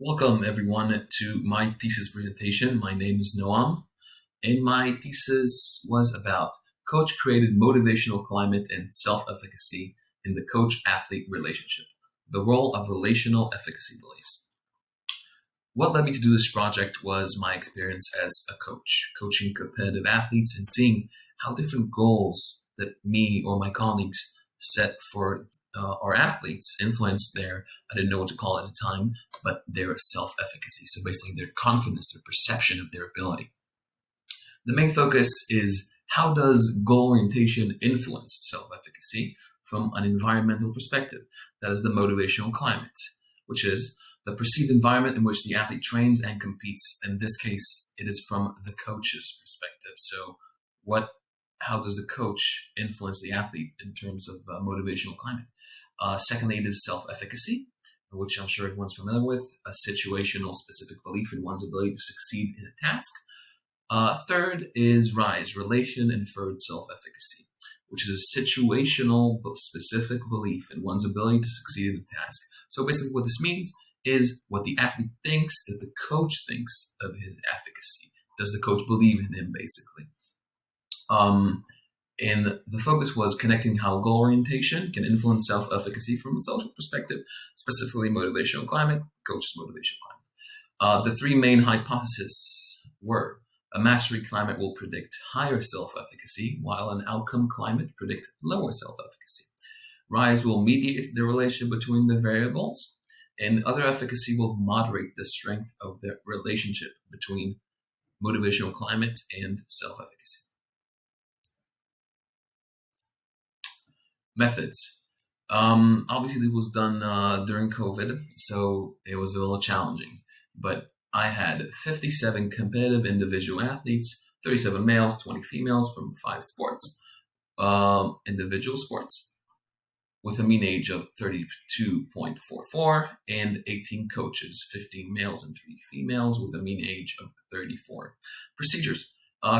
Welcome everyone to my thesis presentation. My name is Noam, and my thesis was about coach-created motivational climate and self-efficacy in the coach-athlete relationship, the role of relational efficacy beliefs. What led me to do this project was my experience as a coach, coaching competitive athletes and seeing how different goals that me or my colleagues set for our athletes influence I didn't know what to call it at the time, but their self-efficacy. So basically their confidence, their perception of their ability. The main focus is how does goal orientation influence self-efficacy from an environmental perspective? That is the motivational climate, which is the perceived environment in which the athlete trains and competes. In this case, it is from the coach's perspective. So how does the coach influence the athlete in terms of motivational climate? Secondly, it is self-efficacy, which I'm sure everyone's familiar with, a situational specific belief in one's ability to succeed in a task. Third is RISE, relation inferred self-efficacy, which is a situational but specific belief in one's ability to succeed in a task. So basically what this means is what the athlete thinks that the coach thinks of his efficacy. Does the coach believe in him, basically? And the focus was connecting how goal orientation can influence self-efficacy from a social perspective, specifically motivational climate, coach's motivational climate. The three main hypotheses were a mastery climate will predict higher self-efficacy, while an outcome climate predict lower self-efficacy. RISE will mediate the relationship between the variables, and other efficacy will moderate the strength of the relationship between motivational climate and self-efficacy. Methods. Obviously, it was done during COVID, so it was a little challenging. But I had 57 competitive individual athletes, 37 males, 20 females from 5 sports, individual sports, with a mean age of 32.44, and 18 coaches, 15 males and 3 females, with a mean age of 34. Procedures.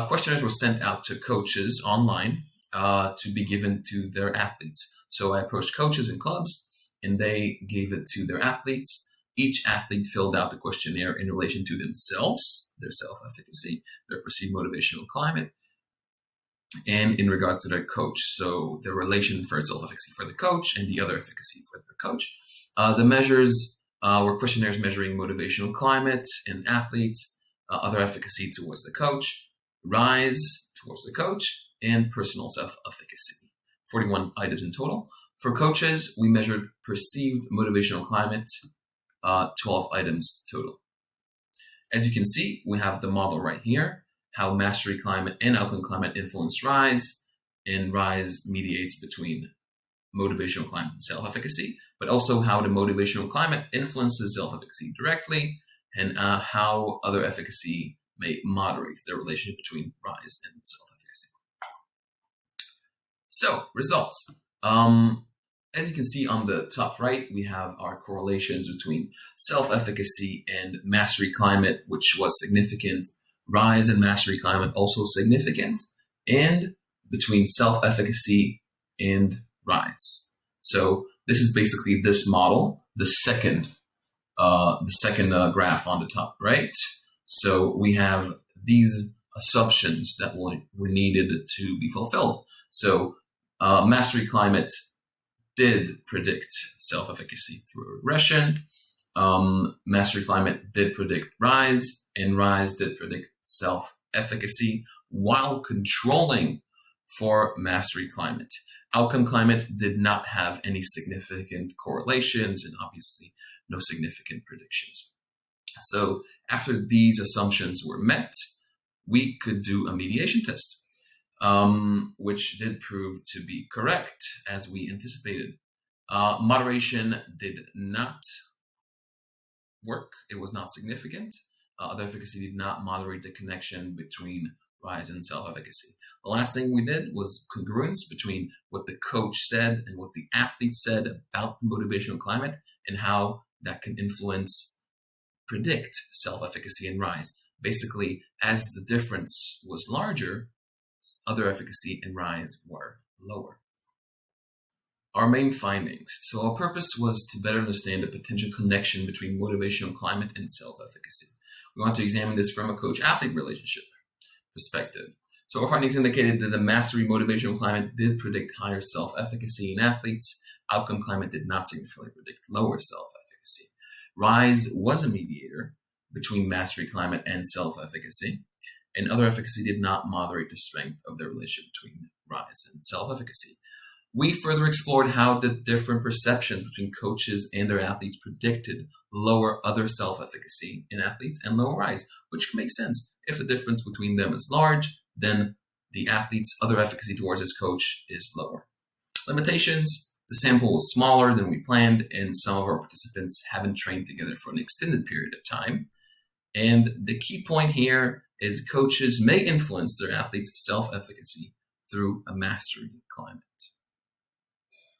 Questionnaires were sent out to coaches online to be given to their athletes. So I approached coaches and clubs, and they gave it to their athletes. Each athlete filled out the questionnaire in relation to themselves, their self-efficacy, their perceived motivational climate, and in regards to their coach. So the relation for self-efficacy for the coach and the other efficacy for the coach. The measures were questionnaires measuring motivational climate in athletes, other efficacy towards the coach, RISE towards the coach, and personal self-efficacy. 41 items in total. For coaches, we measured perceived motivational climate, 12 items total. As you can see, we have the model right here, how mastery climate and outcome climate influence RISE, and RISE mediates between motivational climate and self-efficacy, but also how the motivational climate influences self-efficacy directly, and how other efficacy may moderate the relationship between RISE and self-efficacy. So, results. As you can see on the top right, we have our correlations between self-efficacy and mastery climate, which was significant. RISE and mastery climate also significant, and between self-efficacy and RISE. So this is basically this model, the second graph on the top right. So we have these assumptions that were needed to be fulfilled. So mastery climate did predict self-efficacy through regression. Mastery climate did predict RISE, and RISE did predict self-efficacy while controlling for mastery climate. Outcome climate did not have any significant correlations and obviously no significant predictions. So after these assumptions were met, we could do a mediation test, which did prove to be correct as we anticipated. Moderation did not work. It was not significant. Other efficacy did not moderate the connection between RISE and self-efficacy. The last thing we did was congruence between what the coach said and what the athlete said about the motivational climate and how that can predict self-efficacy and RISE. Basically, as the difference was larger, other efficacy and RISE were lower. our main findings. So our purpose was to better understand the potential connection between motivational climate and self-efficacy. We want to examine this from a coach-athlete relationship perspective. So our findings indicated that the mastery motivational climate did predict higher self-efficacy in athletes. Outcome climate did not significantly predict lower self-efficacy. RISE was a mediator between mastery climate and self-efficacy, and other efficacy did not moderate the strength of the relationship between RISE and self-efficacy. We further explored how the different perceptions between coaches and their athletes predicted lower other self-efficacy in athletes and lower RISE, which makes sense. If the difference between them is large, then the athlete's other efficacy towards his coach is lower. Limitations: the sample was smaller than we planned, and some of our participants haven't trained together for an extended period of time. And the key point here is coaches may influence their athletes' self-efficacy through a mastery climate.